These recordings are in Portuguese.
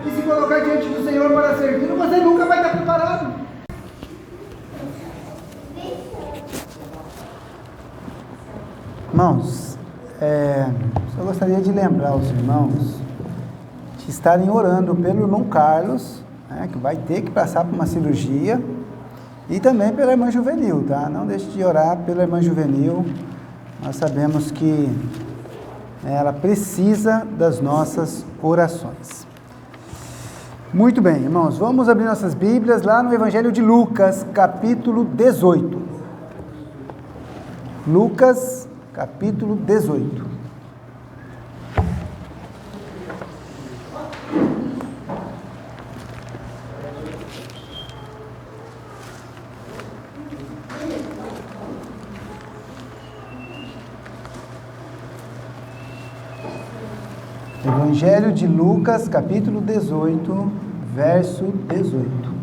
e se colocar diante do Senhor para servir, você nunca vai estar preparado. Irmãos, eu gostaria de lembrar os irmãos de estarem orando pelo irmão Carlos, né, que vai ter que passar por uma cirurgia, e também pela irmã Juvenil, tá? Não deixe de orar pela irmã Juvenil. Nós sabemos que ela precisa das nossas orações. Muito bem, irmãos, vamos abrir nossas Bíblias lá no Evangelho de Lucas, capítulo 18. Lucas, capítulo 18. Evangelho de Lucas, capítulo 18, verso 18.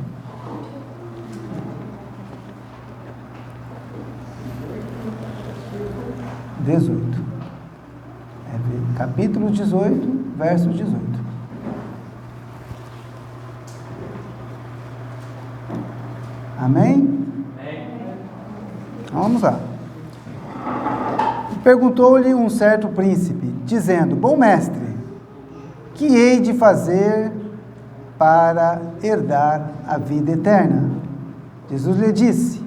Capítulo 18, verso 18. Amém? Vamos lá. Perguntou-lhe um certo príncipe, dizendo: Bom mestre, que hei de fazer para herdar a vida eterna? Jesus lhe disse: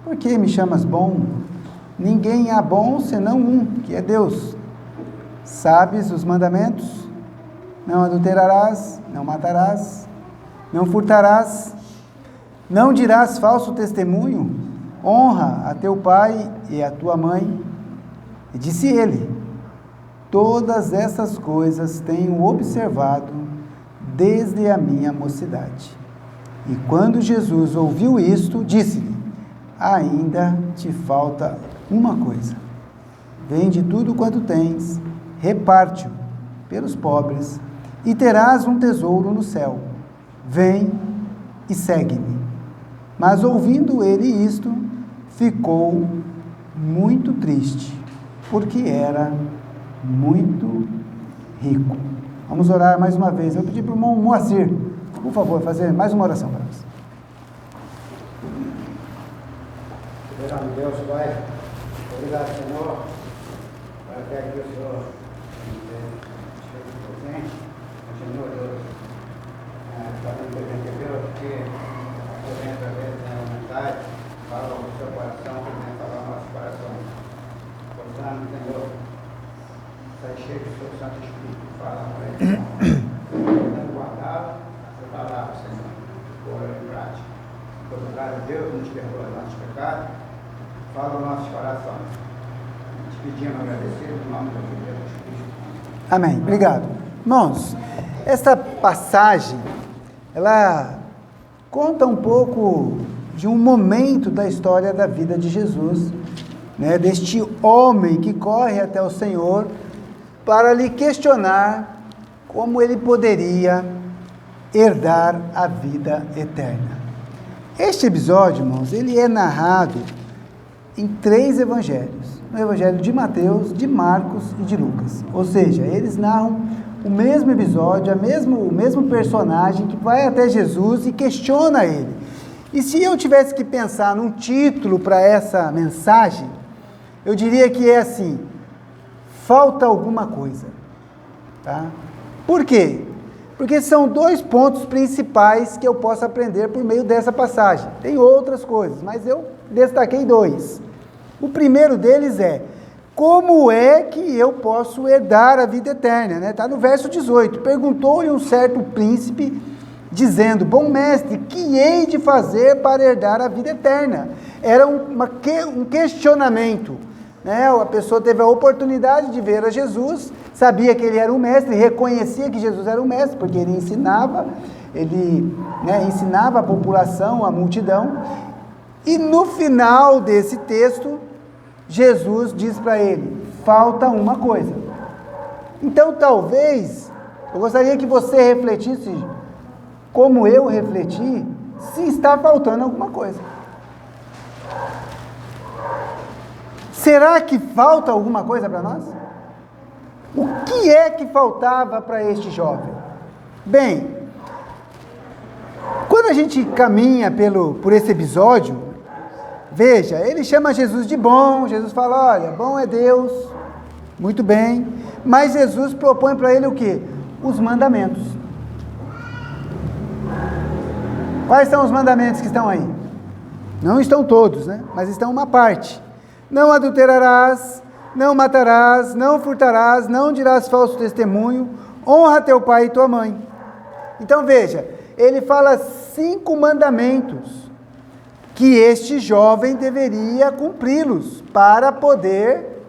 Por que me chamas bom? Ninguém há bom senão um, que é Deus. Sabes os mandamentos? Não adulterarás, não matarás, não furtarás, não dirás falso testemunho, honra a teu pai e a tua mãe. E disse ele: Todas essas coisas tenho observado desde a minha mocidade. E quando Jesus ouviu isto, disse-lhe: Ainda te falta uma coisa. Vende tudo quanto tens, reparte-o pelos pobres, e terás um tesouro no céu. Vem e segue-me. Mas ouvindo ele isto, ficou muito triste, porque era muito rico. Vamos orar mais uma vez. Eu pedi para o irmão Moacir, por favor, fazer mais uma oração para nós. Obrigado, Deus, Pai. Obrigado, Senhor, por até aqui o Senhor esteve presente. Continua, Deus, fazendo presente, Deus, porque podemos, através da vontade, fala o seu coração, também falar o nosso coração. Portanto, Senhor, sai cheio do seu Santo Espírito, fala para ele, tendo guardado a sua palavra, Senhor, por em prática. Obrigado, Deus, nos perdoa nossos pecados, fala os nossos corações. Te pedimos agradecido no nome do Filho de Jesus Cristo. Amém. Obrigado. Irmãos, essa passagem, ela conta um pouco de um momento da história da vida de Jesus, né, deste homem que corre até o Senhor para lhe questionar como ele poderia herdar a vida eterna. Este episódio, irmãos, ele é narrado em 3 evangelhos. No evangelho de Mateus, de Marcos e de Lucas. Ou seja, eles narram o mesmo episódio, o mesmo personagem que vai até Jesus e questiona ele. E se eu tivesse que pensar num título para essa mensagem, eu diria que é assim: falta alguma coisa. Tá? Por quê? Porque são 2 pontos principais que eu posso aprender por meio dessa passagem. Tem outras coisas, mas eu destaquei 2. O primeiro deles é: como é que eu posso herdar a vida eterna? Né? Está no verso 18. Perguntou-lhe um certo príncipe, dizendo: Bom mestre, que hei de fazer para herdar a vida eterna? Era um questionamento. Né? A pessoa teve a oportunidade de ver a Jesus, sabia que ele era um mestre, reconhecia que Jesus era um mestre, porque ele ensinava a população, a multidão. E no final desse texto, Jesus diz para ele: falta uma coisa. Então, talvez, eu gostaria que você refletisse, como eu refleti, se está faltando alguma coisa. Será que falta alguma coisa para nós? O que é que faltava para este jovem? Bem, Quando a gente caminha por esse episódio, veja, ele chama Jesus de bom, Jesus fala, olha, bom é Deus, muito bem, mas Jesus propõe para ele o quê? Os mandamentos. Quais são os mandamentos que estão aí? Não estão todos, né? Mas estão uma parte. Não adulterarás, não matarás, não furtarás, não dirás falso testemunho, honra teu pai e tua mãe. Então veja, ele fala 5 mandamentos que este jovem deveria cumpri-los para poder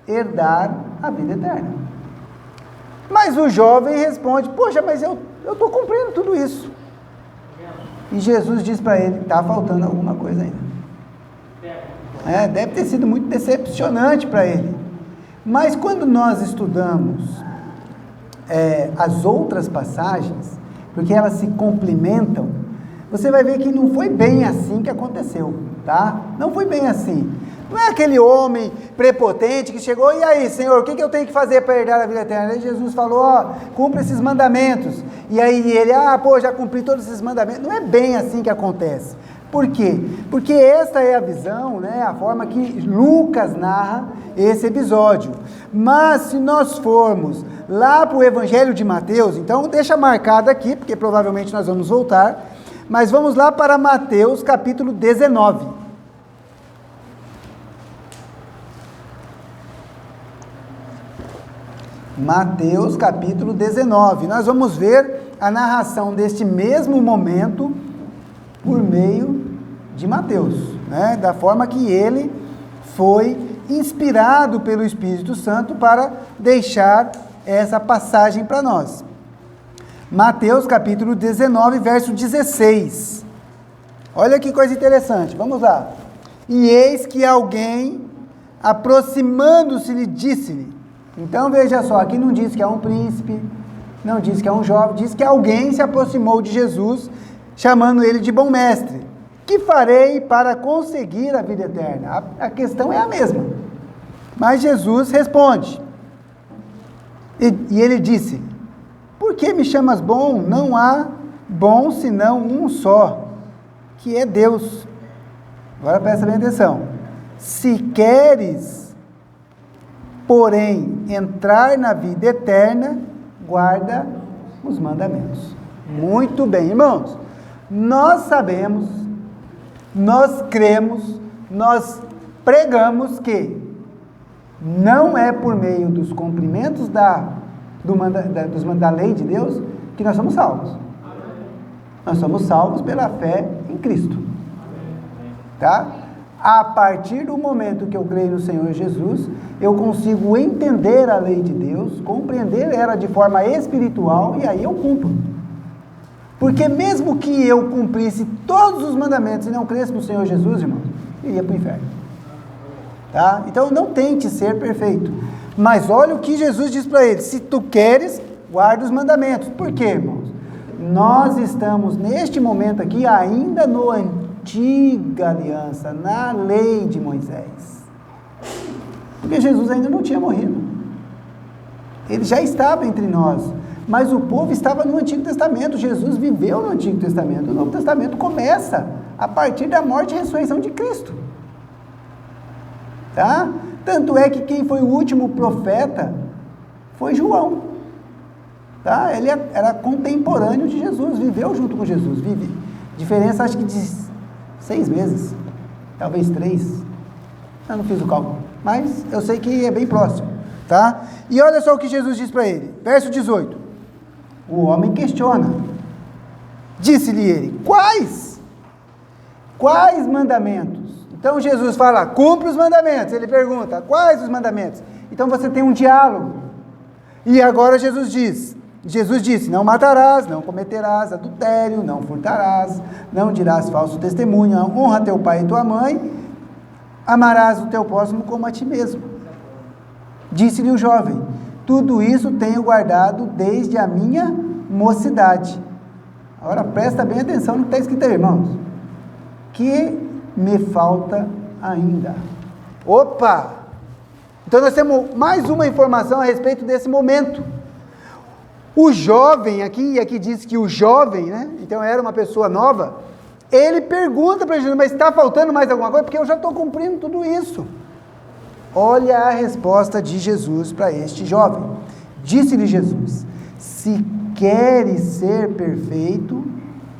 herdar a vida eterna. Mas o jovem responde, poxa, mas eu estou cumprindo tudo isso. E Jesus diz para ele, está faltando alguma coisa ainda. Deve ter sido muito decepcionante para ele. Mas quando nós estudamos as outras passagens, porque elas se complementam, você vai ver que não foi bem assim que aconteceu, tá? Não foi bem assim. Não é aquele homem prepotente que chegou, e aí, Senhor, o que eu tenho que fazer para herdar a vida eterna? Aí Jesus falou, cumpre esses mandamentos. E aí ele, já cumpri todos esses mandamentos. Não é bem assim que acontece. Por quê? Porque esta é a visão, né, a forma que Lucas narra esse episódio. Mas se nós formos lá para o Evangelho de Mateus, então deixa marcado aqui, porque provavelmente nós vamos voltar, mas vamos lá para Mateus capítulo 19. Mateus capítulo 19, nós vamos ver a narração deste mesmo momento por meio de Mateus, né? Da forma que ele foi inspirado pelo Espírito Santo para deixar essa passagem para nós. Mateus capítulo 19, verso 16, olha que coisa interessante, vamos lá. E eis que alguém, aproximando-se, lhe disse-lhe, então veja só, aqui não diz que é um príncipe, não diz que é um jovem, diz que alguém se aproximou de Jesus, chamando ele de bom mestre. Que farei para conseguir a vida eterna? A questão é a mesma. Mas Jesus responde, e ele disse, por que me chamas bom? Não há bom senão um só, que é Deus. Agora presta bem atenção. Se queres, porém, entrar na vida eterna, guarda os mandamentos. Muito bem, irmãos. Nós sabemos, nós cremos, nós pregamos que não é por meio dos cumprimentos da lei de Deus que nós somos salvos. Nós somos salvos pela fé em Cristo. Tá? A partir do momento que eu creio no Senhor Jesus, eu consigo entender a lei de Deus, compreender ela de forma espiritual, e aí eu cumpro. Porque mesmo que eu cumprisse todos os mandamentos e não cresce no Senhor Jesus, irmão, eu ia para o inferno. Tá? Então não tente ser perfeito. Mas olha o que Jesus diz para ele, se tu queres, guarda os mandamentos. Por quê, irmãos? Nós estamos neste momento aqui ainda no antiga aliança, na lei de Moisés. Porque Jesus ainda não tinha morrido. Ele já estava entre nós. Mas o povo estava no Antigo Testamento. Jesus viveu no Antigo Testamento. O Novo Testamento começa a partir da morte e ressurreição de Cristo. Tá? Tanto é que quem foi o último profeta foi João. Tá? Ele era contemporâneo de Jesus, viveu junto com Jesus. Diferença acho que de 6 meses, talvez 3. Eu não fiz o cálculo, mas eu sei que é bem próximo. Tá? E olha só o que Jesus diz para ele, verso 18. O homem questiona. Disse-lhe ele, quais mandamentos? Então Jesus fala, cumpre os mandamentos. Ele pergunta, quais os mandamentos? Então você tem um diálogo. E agora Jesus disse, não matarás, não cometerás adultério, não furtarás, não dirás falso testemunho, honra teu pai e tua mãe, amarás o teu próximo como a ti mesmo. Disse-lhe o jovem, tudo isso tenho guardado desde a minha mocidade. Agora presta bem atenção no que está escrito aí, irmãos. Que me falta ainda. Opa! Então nós temos mais uma informação a respeito desse momento. O jovem aqui, e aqui diz que o jovem, né? Então era uma pessoa nova, ele pergunta para Jesus, mas está faltando mais alguma coisa? Porque eu já estou cumprindo tudo isso. Olha a resposta de Jesus para este jovem. Disse-lhe Jesus: se queres ser perfeito,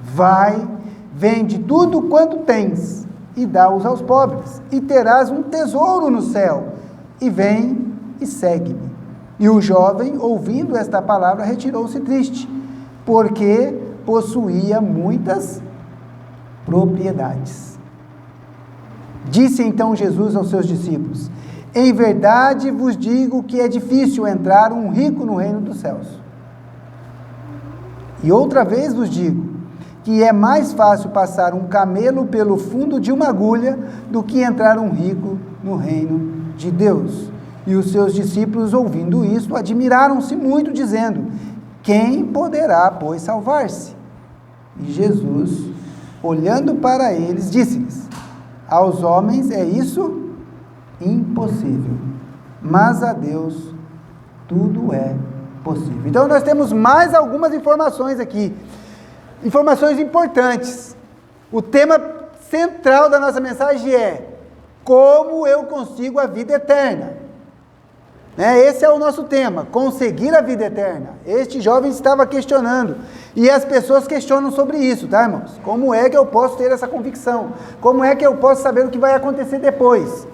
vai, vende tudo quanto tens e dá-os aos pobres, e terás um tesouro no céu, e vem e segue-me. E o jovem, ouvindo esta palavra, retirou-se triste, porque possuía muitas propriedades. Disse então Jesus aos seus discípulos: em verdade vos digo que é difícil entrar um rico no reino dos céus. E outra vez vos digo que é mais fácil passar um camelo pelo fundo de uma agulha do que entrar um rico no reino de Deus. E os seus discípulos, ouvindo isto, admiraram-se muito, dizendo: quem poderá, pois, salvar-se? E Jesus, olhando para eles, disse-lhes: aos homens é isso impossível, mas a Deus tudo é possível. Então nós temos mais algumas informações aqui, informações importantes. O tema central da nossa mensagem é: como eu consigo a vida eterna? Esse é o nosso tema, conseguir a vida eterna. Este jovem estava questionando, e as pessoas questionam sobre isso, tá, irmãos? Como é que eu posso ter essa convicção? Como é que eu posso saber o que vai acontecer depois?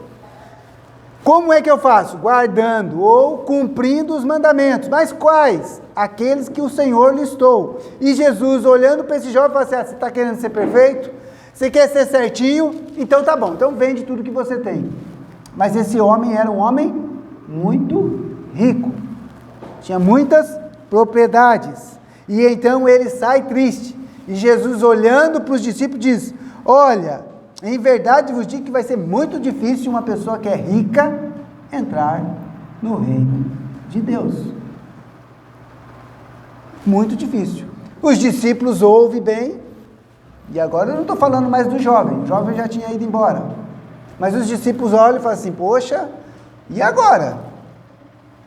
Como é que eu faço? Guardando ou cumprindo os mandamentos. Mas quais? Aqueles que o Senhor listou. E Jesus, olhando para esse jovem, fala assim: você está querendo ser perfeito? Você quer ser certinho? Então tá bom, então vende tudo que você tem. Mas esse homem era um homem muito rico, tinha muitas propriedades, e então ele sai triste, e Jesus, olhando para os discípulos, diz: olha, em verdade vos digo que vai ser muito difícil uma pessoa que é rica entrar no reino de Deus. Muito difícil. Os discípulos ouvem bem, e agora eu não estou falando mais do jovem, o jovem já tinha ido embora, mas os discípulos olham e falam assim: poxa, e agora?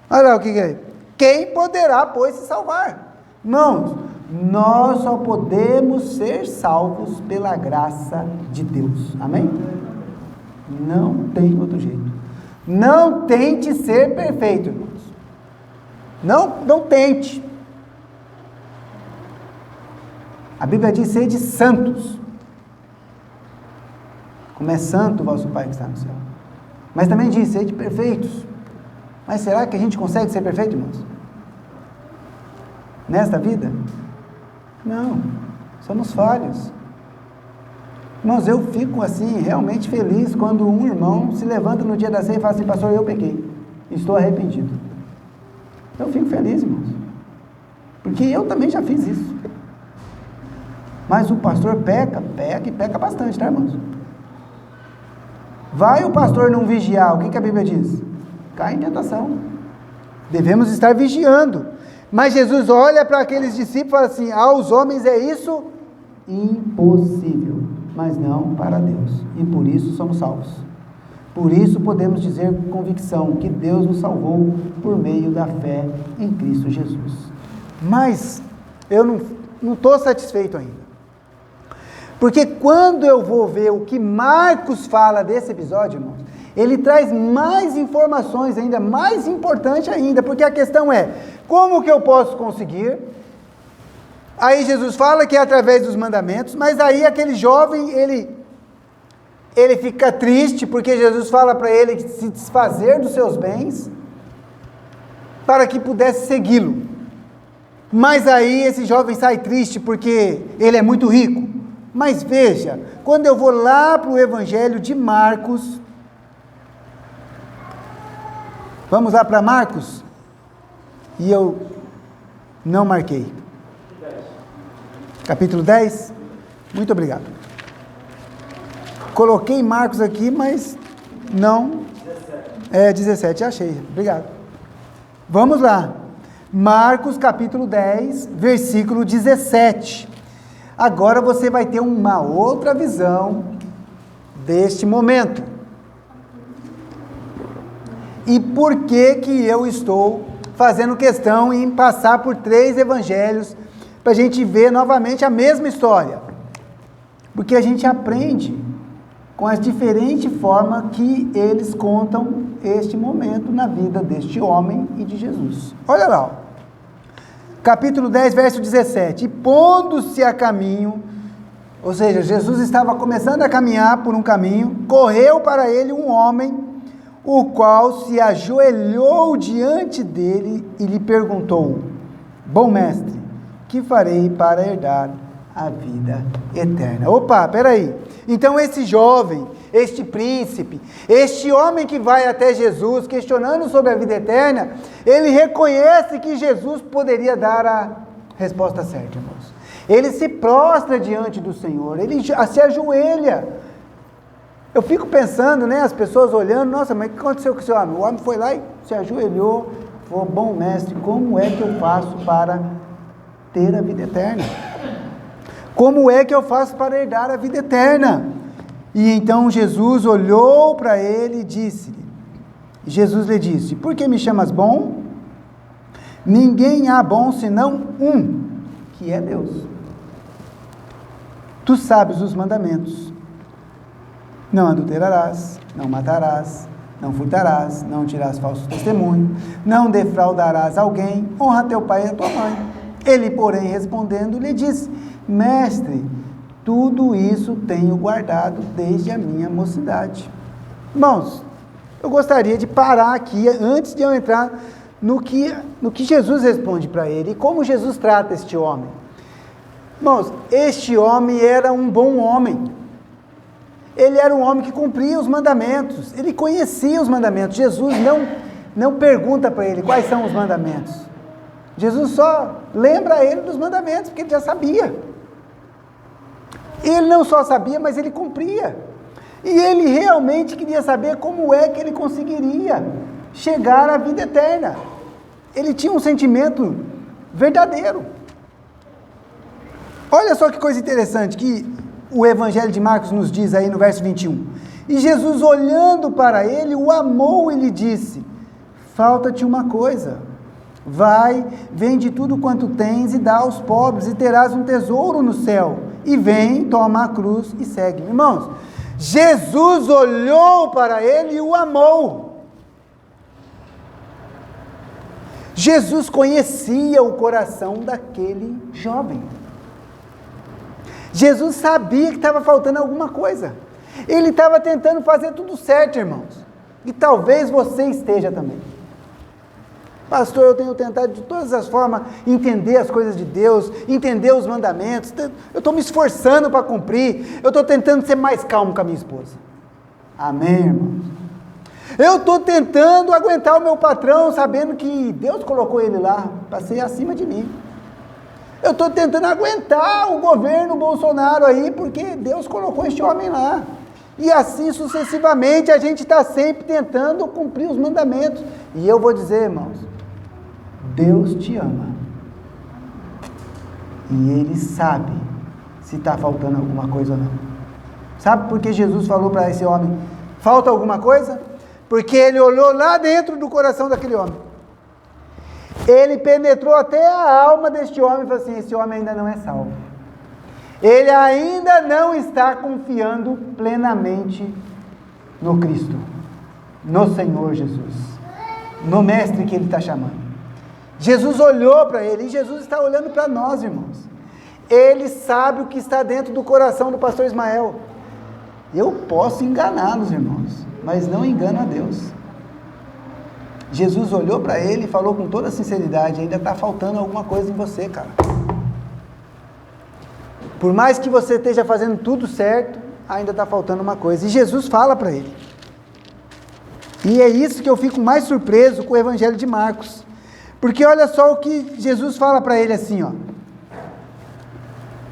Olha lá o que é. Quem poderá, pois, se salvar? Irmãos, nós só podemos ser salvos pela graça de Deus. Amém? Não tem outro jeito. Não tente ser perfeito, irmãos. Não tente. A Bíblia diz: sede santos, como é santo o vosso Pai que está no céu. Mas também diz: sede perfeitos. Mas será que a gente consegue ser perfeito, irmãos? Nesta vida? Não, somos falhos. Irmãos, eu fico assim, realmente feliz quando um irmão se levanta no dia da ceia e fala assim: pastor, eu pequei, estou arrependido. Eu fico feliz, irmãos, porque eu também já fiz isso. Mas o pastor peca e peca bastante, tá, irmãos? Vai o pastor não vigiar, o que a Bíblia diz? Cai em tentação. Devemos estar vigiando. Mas Jesus olha para aqueles discípulos e fala assim: aos homens é isso impossível, mas não para Deus. E por isso somos salvos. Por isso podemos dizer com convicção que Deus nos salvou por meio da fé em Cristo Jesus. Mas eu não estou satisfeito ainda. Porque quando eu vou ver o que Marcos fala desse episódio, irmãos, ele traz mais informações ainda, mais importante ainda, porque a questão é: como que eu posso conseguir? Aí Jesus fala que é através dos mandamentos, mas aí aquele jovem, ele fica triste, porque Jesus fala para ele se desfazer dos seus bens, para que pudesse segui-lo. Mas aí esse jovem sai triste, porque ele é muito rico. Mas veja, quando eu vou lá para o Evangelho de Marcos, vamos lá para Marcos, e eu não marquei. Capítulo 10, muito obrigado. Coloquei Marcos aqui, mas não. 17, achei, obrigado. Vamos lá, Marcos capítulo 10, versículo 17. Agora você vai ter uma outra visão deste momento. E por que que eu estou fazendo questão em passar por 3 evangelhos para a gente ver novamente a mesma história. Porque a gente aprende com as diferentes formas que eles contam este momento na vida deste homem e de Jesus. Olha lá, ó. Capítulo 10, verso 17. E pondo-se a caminho, ou seja, Jesus estava começando a caminhar por um caminho, correu para ele um homem, o qual se ajoelhou diante dele e lhe perguntou: bom mestre, que farei para herdar a vida eterna? Opa, peraí. Então esse jovem, este príncipe, este homem que vai até Jesus questionando sobre a vida eterna, ele reconhece que Jesus poderia dar a resposta certa, irmãos. Ele se prostra diante do Senhor, ele se ajoelha. Eu fico pensando, né, as pessoas olhando, nossa, mas o que aconteceu com esse homem? O homem foi lá e se ajoelhou, falou: bom mestre, como é que eu faço para ter a vida eterna? Como é que eu faço para herdar a vida eterna? E então Jesus olhou para ele e disse-lhe, Jesus lhe disse: por que me chamas bom? Ninguém há bom senão um, que é Deus. Tu sabes os mandamentos: não adulterarás, não matarás, não furtarás, não dirás falso testemunho, não defraudarás alguém, honra teu pai e a tua mãe. Ele, porém, respondendo, lhe disse: mestre, tudo isso tenho guardado desde a minha mocidade. Irmãos, eu gostaria de parar aqui, antes de eu entrar no que Jesus responde para ele, e como Jesus trata este homem. Irmãos, este homem era um bom homem. Ele era um homem que cumpria os mandamentos, ele conhecia os mandamentos. Jesus não pergunta para ele quais são os mandamentos. Jesus só lembra ele dos mandamentos, porque ele já sabia. Ele não só sabia, mas ele cumpria. E ele realmente queria saber como é que ele conseguiria chegar à vida eterna. Ele tinha um sentimento verdadeiro. Olha só que coisa interessante que o Evangelho de Marcos nos diz aí no verso 21. E Jesus, olhando para ele, o amou e lhe disse: falta-te uma coisa. Vai, vende tudo quanto tens e dá aos pobres, e terás um tesouro no céu. E vem, toma a cruz e segue-me. Irmãos, Jesus olhou para ele e o amou. Jesus conhecia o coração daquele jovem. Jesus sabia que estava faltando alguma coisa. Ele estava tentando fazer tudo certo, irmãos. E talvez você esteja também. Pastor, eu tenho tentado de todas as formas entender as coisas de Deus, entender os mandamentos, eu estou me esforçando para cumprir, eu estou tentando ser mais calmo com a minha esposa. Amém, irmãos? Eu estou tentando aguentar o meu patrão, sabendo que Deus colocou ele lá para ser acima de mim. Eu estou tentando aguentar o governo Bolsonaro aí, porque Deus colocou este homem lá. E assim sucessivamente, a gente está sempre tentando cumprir os mandamentos. E eu vou dizer, irmãos, Deus te ama. E Ele sabe se está faltando alguma coisa ou não. Sabe por que Jesus falou para esse homem: falta alguma coisa? Porque Ele olhou lá dentro do coração daquele homem. Ele penetrou até a alma deste homem e falou assim: esse homem ainda não é salvo. Ele ainda não está confiando plenamente no Cristo, no Senhor Jesus, no Mestre que Ele está chamando. Jesus olhou para ele, e Jesus está olhando para nós, irmãos. Ele sabe o que está dentro do coração do pastor Ismael. Eu posso enganá-los, irmãos, mas não engano a Deus. Jesus olhou para ele e falou com toda sinceridade: ainda está faltando alguma coisa em você, cara. Por mais que você esteja fazendo tudo certo, ainda está faltando uma coisa. E Jesus fala para ele. E é isso que eu fico mais surpreso com o Evangelho de Marcos. Porque olha só o que Jesus fala para ele assim, ó.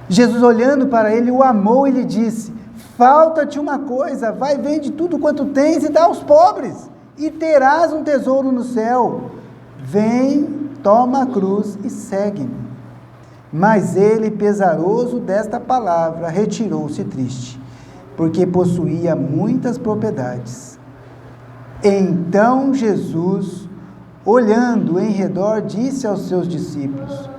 Jesus, olhando para ele, o amou e lhe disse: falta-te uma coisa, vai, vende tudo quanto tens e dá aos pobres, e terás um tesouro no céu. Vem, toma a cruz e segue-me. Mas ele, pesaroso desta palavra, retirou-se triste, porque possuía muitas propriedades. Então Jesus olhando em redor, disse aos seus discípulos: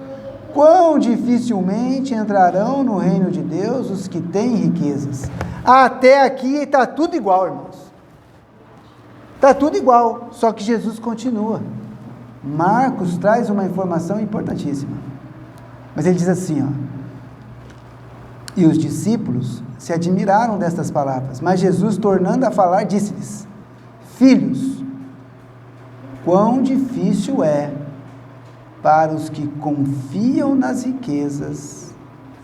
quão dificilmente entrarão no reino de Deus os que têm riquezas. Até aqui está tudo igual, irmãos. Está tudo igual, só que Jesus continua. Marcos traz uma informação importantíssima. Mas ele diz assim, e os discípulos se admiraram destas palavras, mas Jesus, tornando a falar, disse-lhes: filhos, quão difícil é para os que confiam nas riquezas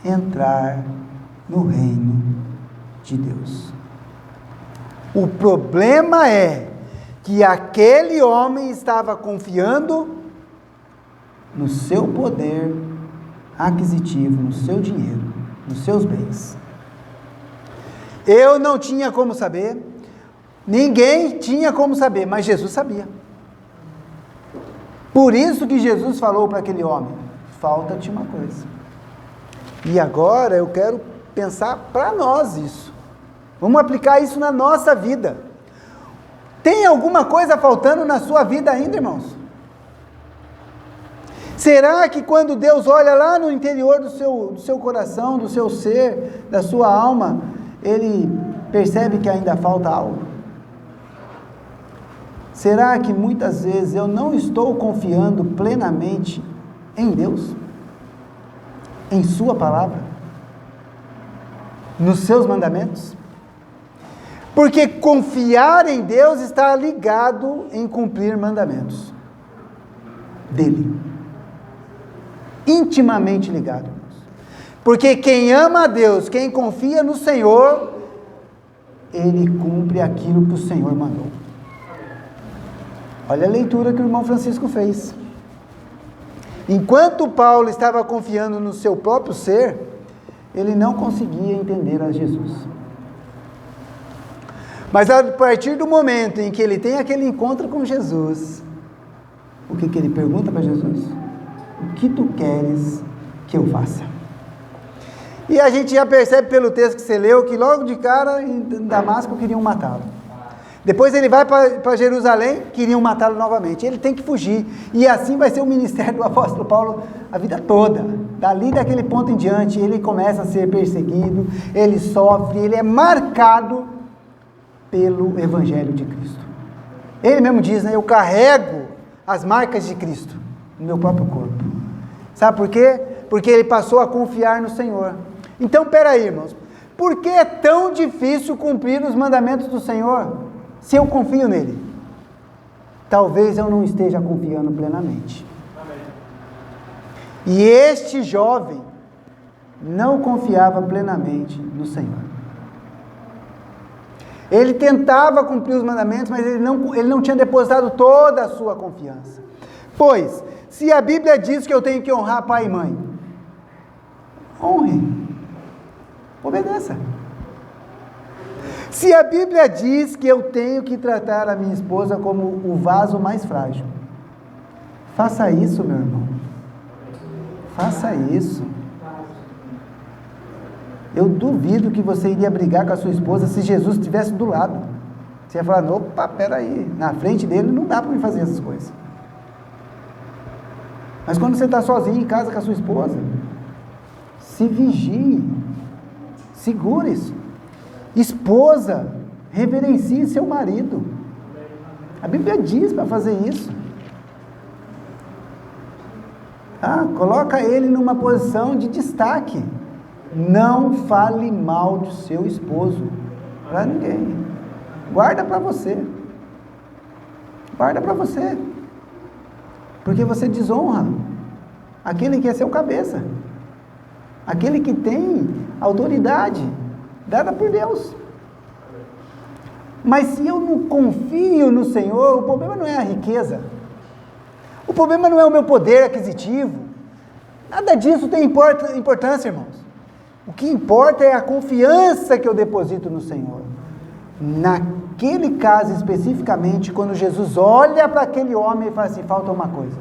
entrar no reino de Deus. O problema é que aquele homem estava confiando no seu poder aquisitivo, no seu dinheiro, nos seus bens. Eu não tinha como saber, ninguém tinha como saber, mas Jesus sabia. Por isso que Jesus falou para aquele homem: falta-te uma coisa. E agora eu quero pensar para nós isso. Vamos aplicar isso na nossa vida. Tem alguma coisa faltando na sua vida ainda, irmãos? Será que quando Deus olha lá no interior do seu coração, do seu ser, da sua alma, Ele percebe que ainda falta algo? Será que muitas vezes eu não estou confiando plenamente em Deus? Em Sua palavra? Nos seus mandamentos? Porque confiar em Deus está ligado em cumprir mandamentos dEle. Intimamente ligado, irmãos. Porque quem ama a Deus, quem confia no Senhor, ele cumpre aquilo que o Senhor mandou. Olha a leitura que o irmão Francisco fez. Enquanto Paulo estava confiando no seu próprio ser, ele não conseguia entender a Jesus. Mas a partir do momento em que ele tem aquele encontro com Jesus, o que ele pergunta para Jesus? O que tu queres que eu faça? E a gente já percebe pelo texto que você leu, que logo de cara em Damasco queriam matá-lo. Depois ele vai para Jerusalém, queriam matá-lo novamente. Ele tem que fugir. E assim vai ser o ministério do apóstolo Paulo a vida toda. Dali daquele ponto em diante, ele começa a ser perseguido, ele sofre, ele é marcado pelo Evangelho de Cristo. Ele mesmo diz, eu carrego as marcas de Cristo no meu próprio corpo. Sabe por quê? Porque ele passou a confiar no Senhor. Então, peraí, irmãos, por que é tão difícil cumprir os mandamentos do Senhor, se eu confio nele? Talvez eu não esteja confiando plenamente. Amém. E este jovem não confiava plenamente no Senhor. Ele tentava cumprir os mandamentos, mas ele não tinha depositado toda a sua confiança. Pois, se a Bíblia diz que eu tenho que honrar pai e mãe, honre, obedeça. Se a Bíblia diz que eu tenho que tratar a minha esposa como o vaso mais frágil, faça isso, meu irmão. Faça isso. Eu duvido que você iria brigar com a sua esposa se Jesus estivesse do lado. Você ia falar, opa, peraí, na frente dele não dá para me fazer essas coisas. Mas quando você está sozinho em casa com a sua esposa, se vigie, segure isso. Esposa, reverencie seu marido. A Bíblia diz para fazer isso. Coloca ele numa posição de destaque. Não fale mal do seu esposo para ninguém. Guarda para você. Guarda para você. Porque você desonra aquele que é seu cabeça. Aquele que tem autoridade dada por Deus. Mas se eu não confio no Senhor, o problema não é a riqueza. O problema não é o meu poder aquisitivo. Nada disso tem importância, irmãos. O que importa é a confiança que eu deposito no Senhor. Naquele caso especificamente, quando Jesus olha para aquele homem e fala assim, falta uma coisa.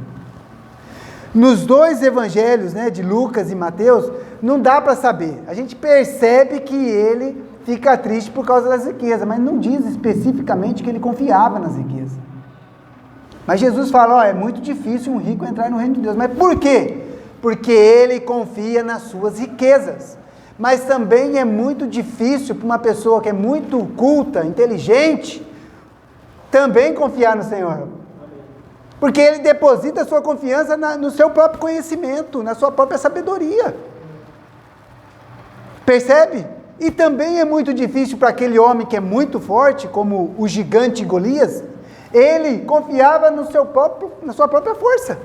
Nos dois evangelhos, de Lucas e Mateus, não dá para saber. A gente percebe que ele fica triste por causa das riquezas, mas não diz especificamente que ele confiava nas riquezas. Mas Jesus fala, ó, é muito difícil um rico entrar no reino de Deus. Mas por quê? Porque ele confia nas suas riquezas. Mas também é muito difícil para uma pessoa que é muito culta, inteligente, também confiar no Senhor. Porque ele deposita a sua confiança no seu próprio conhecimento, na sua própria sabedoria. Percebe? E também é muito difícil para aquele homem que é muito forte, como o gigante Golias, ele confiava na sua própria força.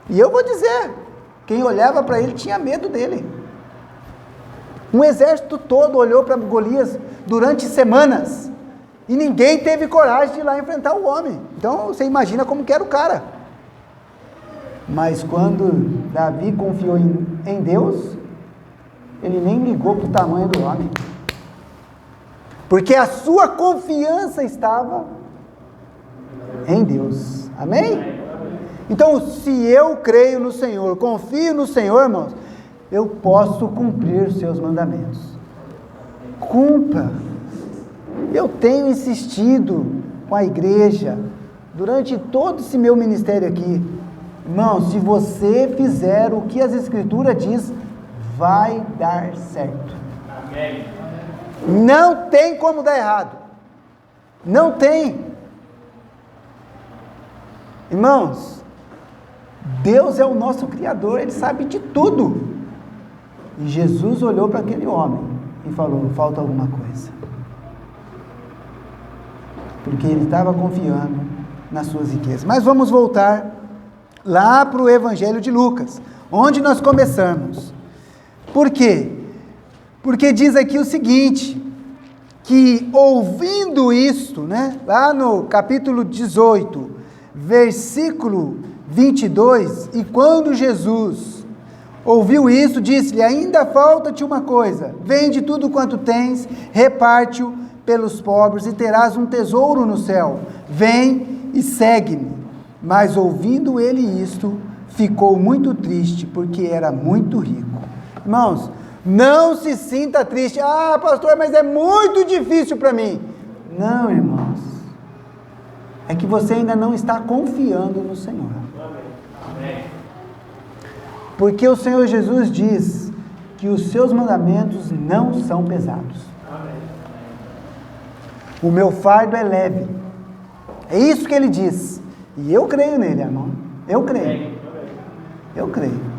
E eu vou dizer, quem olhava para ele tinha medo dele. Um exército todo olhou para Golias durante semanas, e ninguém teve coragem de ir lá enfrentar o homem. Então você imagina como que era o cara. Mas quando Davi confiou em Deus, ele nem ligou para o tamanho do homem, porque a sua confiança estava em Deus. Amém? Então, se eu creio no Senhor, confio no Senhor, irmãos, eu posso cumprir os seus mandamentos. Cumpra. Eu tenho insistido com a igreja durante todo esse meu ministério aqui, irmão, se você fizer o que as Escrituras diz, vai dar certo. Amém. Não tem como dar errado. Não tem. Irmãos, Deus é o nosso Criador, Ele sabe de tudo. E Jesus olhou para aquele homem e falou, falta alguma coisa. Porque ele estava confiando nas suas riquezas. Mas vamos voltar lá para o Evangelho de Lucas, onde nós começamos. Por quê? Porque diz aqui o seguinte, que ouvindo isto, né, lá no capítulo 18, versículo 22, e quando Jesus ouviu isso, disse-lhe, ainda falta-te uma coisa, vende tudo quanto tens, reparte-o pelos pobres e terás um tesouro no céu, vem e segue-me. Mas ouvindo ele isto, ficou muito triste, porque era muito rico. Irmãos, não se sinta triste, pastor, mas é muito difícil para mim. Não, irmãos, é que você ainda não está confiando no Senhor. Amém. Porque o Senhor Jesus diz que os seus mandamentos não são pesados. Amém. O meu fardo é leve. É isso que ele diz. E eu creio nele, irmão. Eu creio. Eu creio.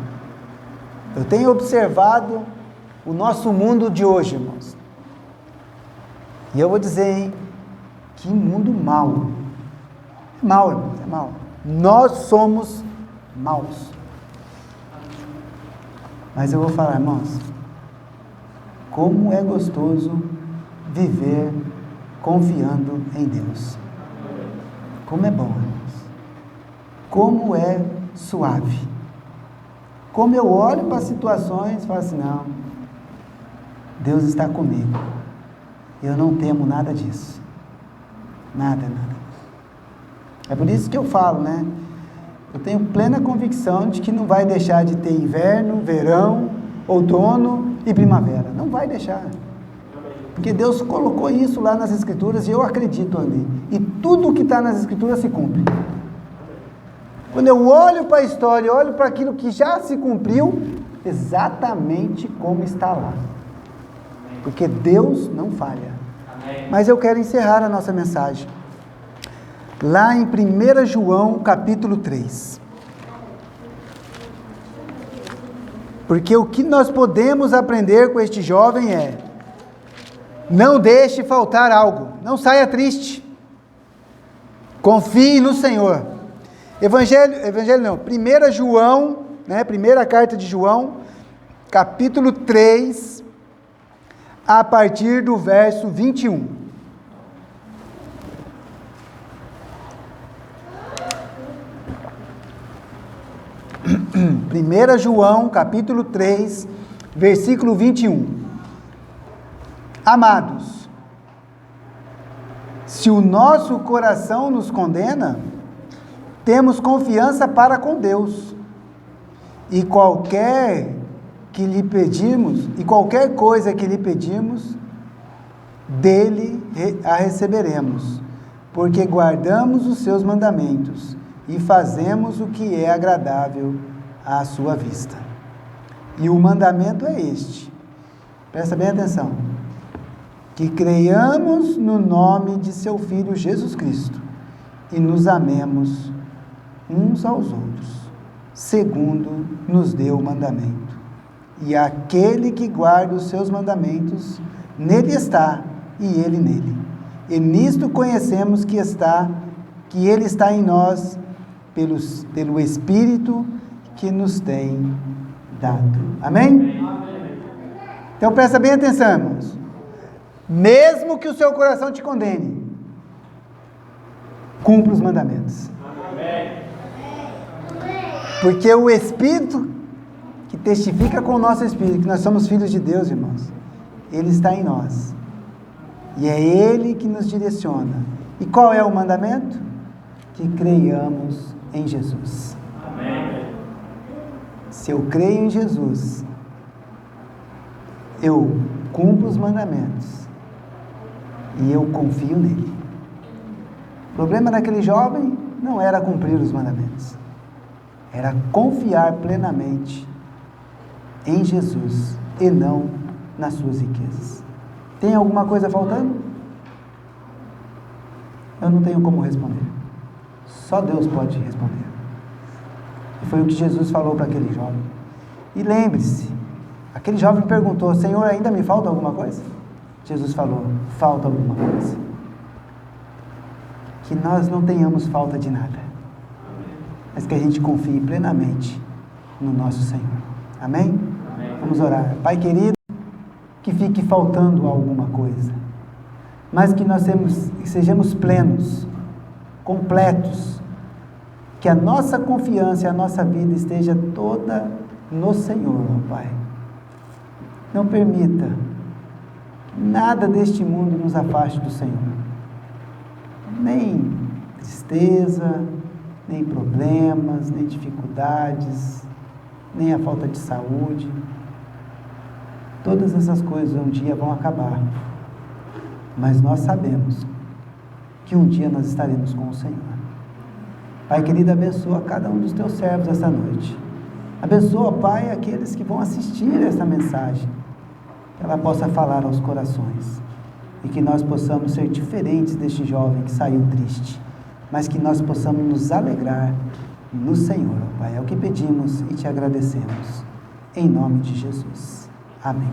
Eu tenho observado o nosso mundo de hoje, irmãos. E eu vou dizer, hein, que mundo mau. É mau, irmãos, é mau. Nós somos maus. Mas eu vou falar, irmãos, como é gostoso viver confiando em Deus. Como é bom, irmãos. Como é suave. Como eu olho para as situações e falo assim, não, Deus está comigo. Eu não temo nada disso. Nada. É por isso que eu falo, né? Eu tenho plena convicção de que não vai deixar de ter inverno, verão, outono e primavera. Não vai deixar. Porque Deus colocou isso lá nas Escrituras e eu acredito ali. E tudo que está nas Escrituras se cumpre. Quando eu olho para a história, olho para aquilo que já se cumpriu, exatamente como está lá. Porque Deus não falha. Mas eu quero encerrar a nossa mensagem. Lá em 1 João, capítulo 3. Porque o que nós podemos aprender com este jovem é: não deixe faltar algo, não saia triste. Confie no Senhor. 1 João, né, primeira carta de João, capítulo 3, a partir do verso 21. Primeira João, capítulo 3, versículo 21. Amados, se o nosso coração nos condena, temos confiança para com Deus, e qualquer coisa que lhe pedirmos, dele a receberemos, porque guardamos os seus mandamentos e fazemos o que é agradável à sua vista. E o mandamento é este, presta bem atenção, que creiamos no nome de seu Filho Jesus Cristo e nos amemos uns aos outros, segundo nos deu o mandamento. E aquele que guarda os seus mandamentos, nele está, e ele nele. E nisto conhecemos que ele está em nós, pelo Espírito que nos tem dado. Amém? Então presta bem atenção, irmãos. Mesmo que o seu coração te condene, cumpra os mandamentos. Porque o Espírito que testifica com o nosso Espírito que nós somos filhos de Deus, irmãos, ele está em nós. E é ele que nos direciona. E qual é o mandamento? Que creiamos em Jesus. Amém. Se eu creio em Jesus, eu cumpro os mandamentos e eu confio nele. O problema daquele jovem não era cumprir os mandamentos, era confiar plenamente em Jesus e não nas suas riquezas. Tem alguma coisa faltando? Eu não tenho como responder. Só Deus pode responder. E foi o que Jesus falou para aquele jovem. E lembre-se, aquele jovem perguntou: Senhor, ainda me falta alguma coisa? Jesus falou: falta alguma coisa. Que nós não tenhamos falta de nada, mas que a gente confie plenamente no nosso Senhor. Amém? Amém. Vamos orar. Pai querido, que fique faltando alguma coisa, mas que nós sejamos plenos, completos, que a nossa confiança e a nossa vida esteja toda no Senhor, ó Pai. Não permita que nada deste mundo nos afaste do Senhor, nem tristeza, nem problemas, nem dificuldades, nem a falta de saúde. Todas essas coisas um dia vão acabar, mas nós sabemos que um dia nós estaremos com o Senhor. Pai querido, abençoa cada um dos teus servos esta noite. Abençoa, Pai, aqueles que vão assistir esta mensagem, que ela possa falar aos corações e que nós possamos ser diferentes deste jovem que saiu triste, mas que nós possamos nos alegrar no Senhor, Pai. É o que pedimos e te agradecemos. Em nome de Jesus. Amém.